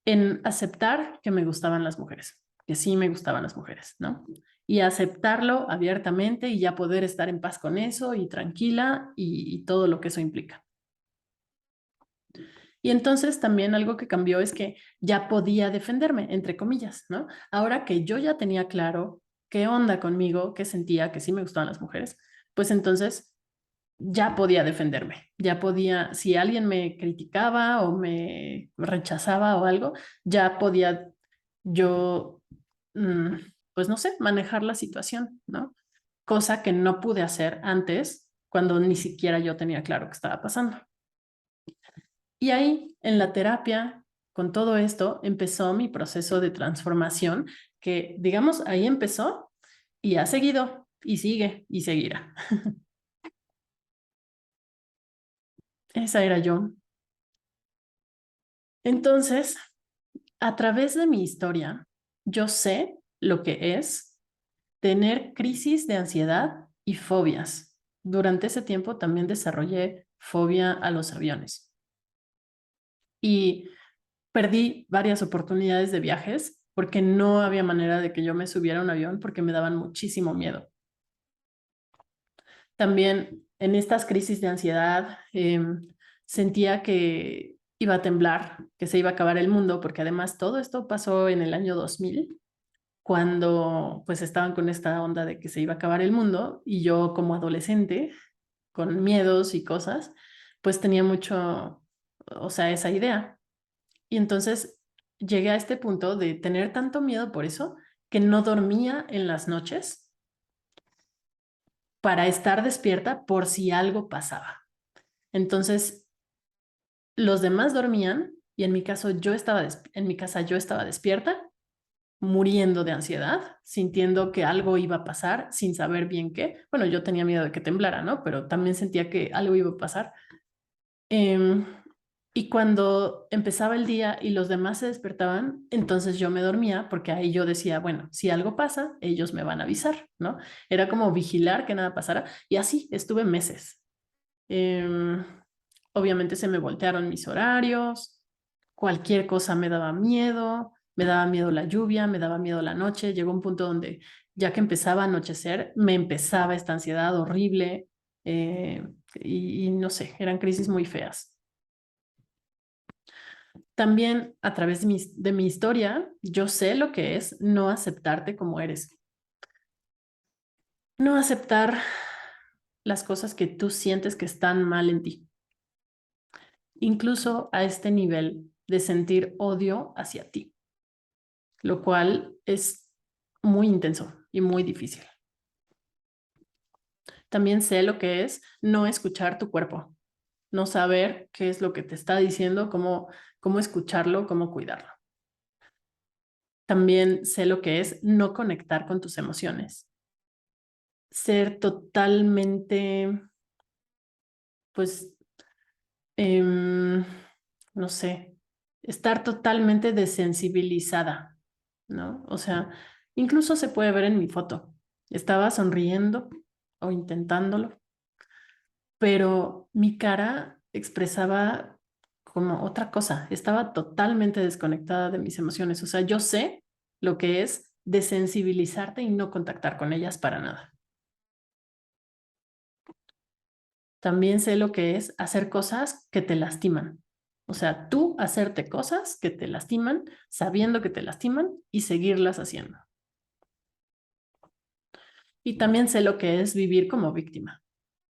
en aceptar que me gustaban las mujeres, que sí me gustaban las mujeres, ¿no? Y aceptarlo abiertamente y ya poder estar en paz con eso y tranquila y todo lo que eso implica. Y entonces también algo que cambió es que ya podía defenderme, entre comillas, ¿no? Ahora que yo ya tenía claro qué onda conmigo, qué sentía, que sí me gustaban las mujeres, pues entonces ya podía defenderme, ya podía, si alguien me criticaba o me rechazaba o algo, ya podía yo, mm, pues no sé, manejar la situación, ¿no? Cosa que no pude hacer antes cuando ni siquiera yo tenía claro qué estaba pasando. Y ahí, en la terapia, con todo esto, empezó mi proceso de transformación, que digamos, ahí empezó y ha seguido y sigue y seguirá. Esa era yo. Entonces, a través de mi historia, yo sé lo que es tener crisis de ansiedad y fobias. Durante ese tiempo también desarrollé fobia a los aviones y perdí varias oportunidades de viajes porque no había manera de que yo me subiera a un avión porque me daban muchísimo miedo. También en estas crisis de ansiedad sentía que iba a temblar, que se iba a acabar el mundo, porque además todo esto pasó en el año 2000, cuando pues estaban con esta onda de que se iba a acabar el mundo y yo como adolescente, con miedos y cosas, pues tenía mucho, o sea, esa idea. Y entonces llegué a este punto de tener tanto miedo por eso que no dormía en las noches para estar despierta por si algo pasaba. Entonces, los demás dormían y en mi caso en mi casa yo estaba despierta, muriendo de ansiedad, sintiendo que algo iba a pasar sin saber bien qué. Bueno, yo tenía miedo de que temblara, ¿no? Pero también sentía que algo iba a pasar. Eh, y cuando empezaba el día y los demás se despertaban, entonces yo me dormía porque ahí yo decía, bueno, si algo pasa, ellos me van a avisar, ¿no? Era como vigilar que nada pasara y así estuve meses. Eh, Obviamente se me voltearon mis horarios, cualquier cosa me daba miedo la lluvia, me daba miedo la noche. Llegó un punto donde ya que empezaba a anochecer, me empezaba esta ansiedad horrible y no sé, eran crisis muy feas. También a través de mi historia, yo sé lo que es no aceptarte como eres, no aceptar las cosas que tú sientes que están mal en ti, incluso a este nivel de sentir odio hacia ti, lo cual es muy intenso y muy difícil. También sé lo que es no escuchar tu cuerpo, no saber qué es lo que te está diciendo, cómo escucharlo, cómo cuidarlo. También sé lo que es no conectar con tus emociones, ser totalmente, pues, no sé, estar totalmente desensibilizada, ¿no? O sea, incluso se puede ver en mi foto. Estaba sonriendo o intentándolo, pero mi cara expresaba como otra cosa. Estaba totalmente desconectada de mis emociones. O sea, yo sé lo que es desensibilizarte y no contactar con ellas para nada. También sé lo que es hacer cosas que te lastiman. O sea, tú hacerte cosas que te lastiman, sabiendo que te lastiman y seguirlas haciendo. Y también sé lo que es vivir como víctima.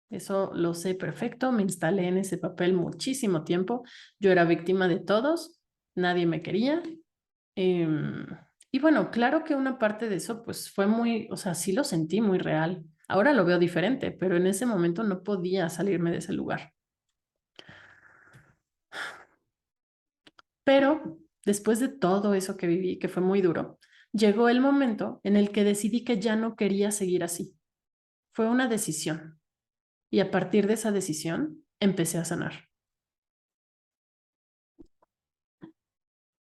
Eso lo sé perfecto, me instalé en ese papel muchísimo tiempo. Yo era víctima de todos, nadie me quería. Eh, y bueno, claro que una parte de eso pues fue muy, o sea, sí lo sentí muy real. Ahora lo veo diferente, pero en ese momento no podía salirme de ese lugar. Pero después de todo eso que viví, que fue muy duro, llegó el momento en el que decidí que ya no quería seguir así. Fue una decisión. Y a partir de esa decisión, empecé a sanar.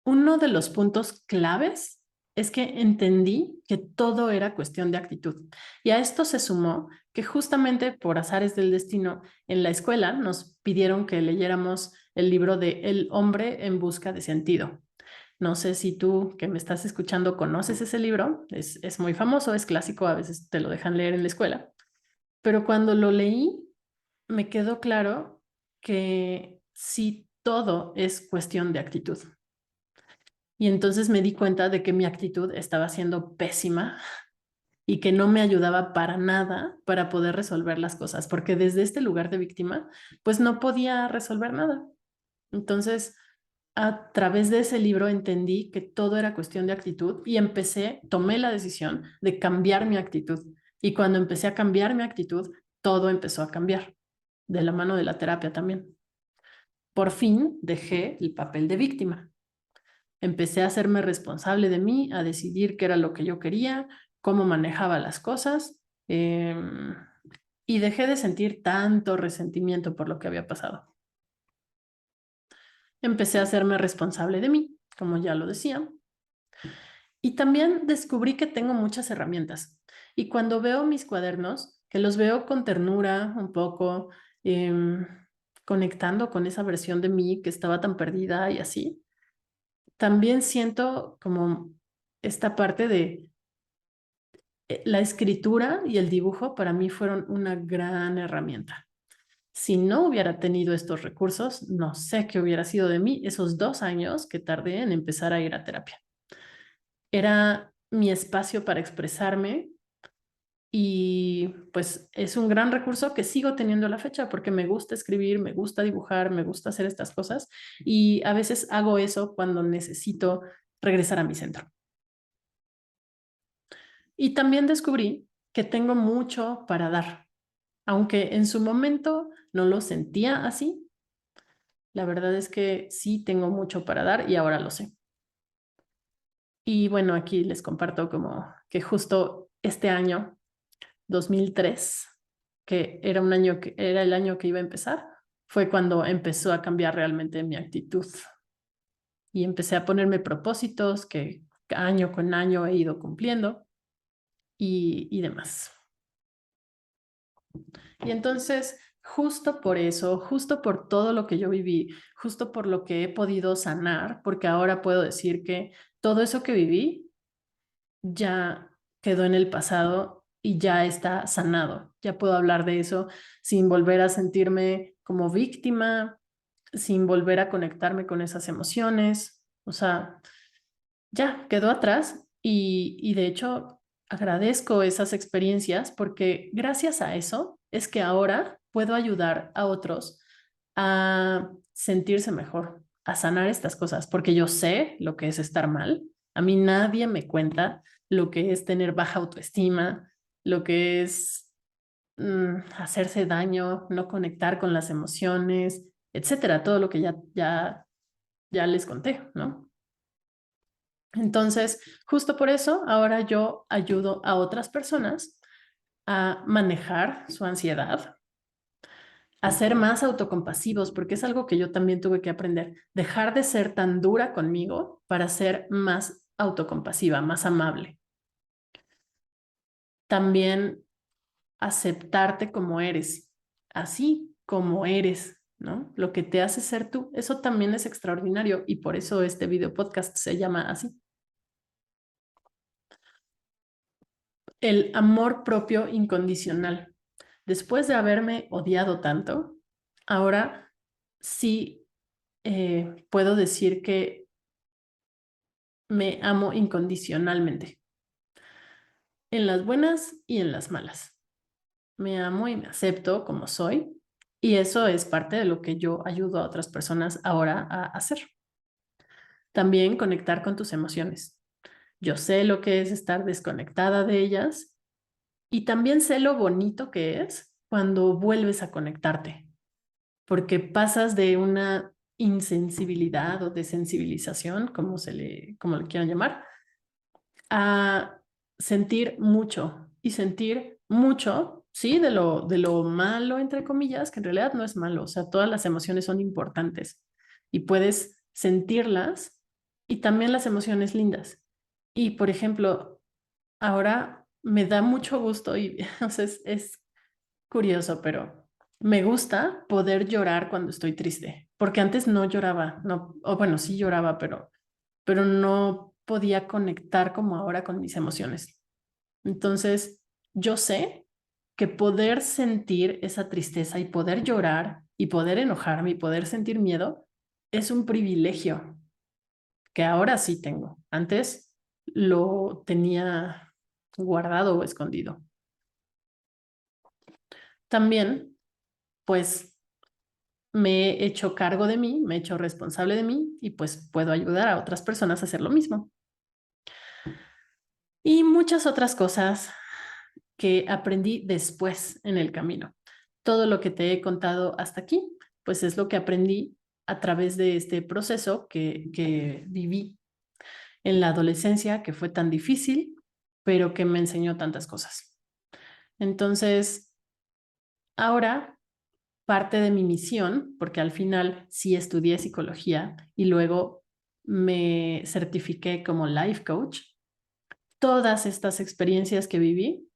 Uno de los puntos claves es que entendí que todo era cuestión de actitud. Y a esto se sumó que justamente por azares del destino, en la escuela nos pidieron que leyéramos el libro de El hombre en busca de sentido. No sé si tú que me estás escuchando conoces ese libro, es muy famoso, es clásico, a veces te lo dejan leer en la escuela, pero cuando lo leí me quedó claro que sí, todo es cuestión de actitud. Y entonces me di cuenta de que mi actitud estaba siendo pésima y que no me ayudaba para nada para poder resolver las cosas, porque desde este lugar de víctima, pues no podía resolver nada. Entonces, a través de ese libro entendí que todo era cuestión de actitud y tomé la decisión de cambiar mi actitud. Y cuando empecé a cambiar mi actitud, todo empezó a cambiar, de la mano de la terapia también. Por fin dejé el papel de víctima. Empecé a hacerme responsable de mí, a decidir qué era lo que yo quería, cómo manejaba las cosas, y dejé de sentir tanto resentimiento por lo que había pasado. Empecé a hacerme responsable de mí, como ya lo decía, y también descubrí que tengo muchas herramientas. Y cuando veo mis cuadernos, que los veo con ternura un poco, conectando con esa versión de mí que estaba tan perdida y así, también siento como esta parte de la escritura y el dibujo para mí fueron una gran herramienta. Si no hubiera tenido estos recursos, no sé qué hubiera sido de mí esos 2 años que tardé en empezar a ir a terapia. Era mi espacio para expresarme y pues es un gran recurso que sigo teniendo a la fecha porque me gusta escribir, me gusta dibujar, me gusta hacer estas cosas y a veces hago eso cuando necesito regresar a mi centro. Y también descubrí que tengo mucho para dar, aunque en su momento no lo sentía así. La verdad es que sí tengo mucho para dar y ahora lo sé. Y bueno, aquí les comparto como que justo este año, 2003, que era que era el año que iba a empezar, fue cuando empezó a cambiar realmente mi actitud y empecé a ponerme propósitos que año con año he ido cumpliendo y demás. Y entonces, justo por eso, justo por todo lo que yo viví, justo por lo que he podido sanar, porque ahora puedo decir que todo eso que viví ya quedó en el pasado y ya está sanado. Ya puedo hablar de eso sin volver a sentirme como víctima, sin volver a conectarme con esas emociones. O sea, ya quedó atrás y de hecho agradezco esas experiencias porque gracias a eso es que ahora puedo ayudar a otros a sentirse mejor, a sanar estas cosas, porque yo sé lo que es estar mal. A mí nadie me cuenta lo que es tener baja autoestima, lo que es hacerse daño, no conectar con las emociones, etcétera, todo lo que ya les conté, ¿no? Entonces, justo por eso, ahora yo ayudo a otras personas a manejar su ansiedad, a ser más autocompasivos, porque es algo que yo también tuve que aprender, dejar de ser tan dura conmigo para ser más autocompasiva, más amable. También aceptarte como eres, así como eres, ¿no? Lo que te hace ser tú, eso también es extraordinario y por eso este video podcast se llama así. El amor propio incondicional. Después de haberme odiado tanto, ahora sí puedo decir que me amo incondicionalmente, en las buenas y en las malas. Me amo y me acepto como soy y eso es parte de lo que yo ayudo a otras personas ahora a hacer. También conectar con tus emociones. Yo sé lo que es estar desconectada de ellas y también sé lo bonito que es cuando vuelves a conectarte, porque pasas de una insensibilidad o desensibilización, como le quieran llamar, a sentir mucho y sentir mucho, sí, de lo malo, entre comillas, que en realidad no es malo, o sea, todas las emociones son importantes y puedes sentirlas y también las emociones lindas. Y, por ejemplo, ahora me da mucho gusto y o sea, es curioso, pero me gusta poder llorar cuando estoy triste, porque antes no lloraba, no, o bueno, sí lloraba, pero no podía conectar como ahora con mis emociones. Entonces, yo sé que poder sentir esa tristeza y poder llorar y poder enojarme y poder sentir miedo es un privilegio que ahora sí tengo. Antes lo tenía guardado o escondido. También, pues, me he hecho cargo de mí, me he hecho responsable de mí y pues puedo ayudar a otras personas a hacer lo mismo. Y muchas otras cosas que aprendí después en el camino. Todo lo que te he contado hasta aquí, pues es lo que aprendí a través de este proceso que viví en la adolescencia, que fue tan difícil, pero que me enseñó tantas cosas. Entonces, ahora parte de mi misión, porque al final sí estudié psicología y luego me certifiqué como life coach, todas estas experiencias que viví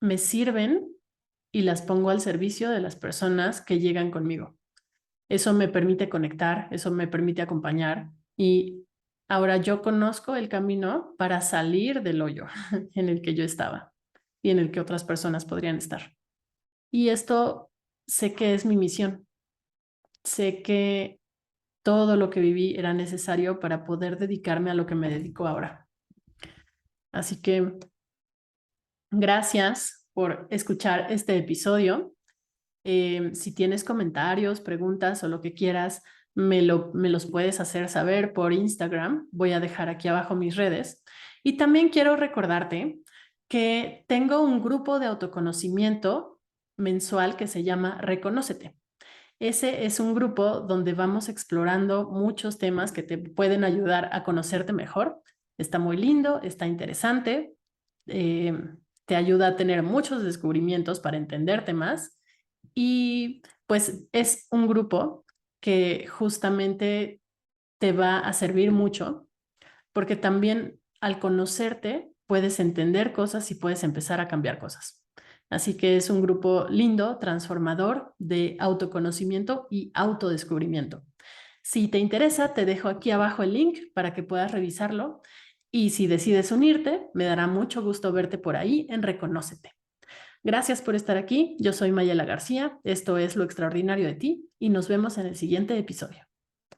me sirven y las pongo al servicio de las personas que llegan conmigo. Eso me permite conectar, eso me permite acompañar y ahora yo conozco el camino para salir del hoyo en el que yo estaba y en el que otras personas podrían estar. Y esto sé que es mi misión. Sé que todo lo que viví era necesario para poder dedicarme a lo que me dedico ahora. Así que gracias por escuchar este episodio. Si tienes comentarios, preguntas o lo que quieras, me los puedes hacer saber por Instagram. Voy a dejar aquí abajo mis redes. Y también quiero recordarte que tengo un grupo de autoconocimiento mensual que se llama Reconócete. Ese es un grupo donde vamos explorando muchos temas que te pueden ayudar a conocerte mejor. Está muy lindo, está interesante, eh, te ayuda a tener muchos descubrimientos para entenderte más y pues es un grupo que justamente te va a servir mucho porque también al conocerte puedes entender cosas y puedes empezar a cambiar cosas. Así que es un grupo lindo, transformador de autoconocimiento y autodescubrimiento. Si te interesa, te dejo aquí abajo el link para que puedas revisarlo y si decides unirte, me dará mucho gusto verte por ahí en Reconócete. Gracias por estar aquí. Yo soy Mayela García. Esto es Lo Extraordinario de Ti y nos vemos en el siguiente episodio.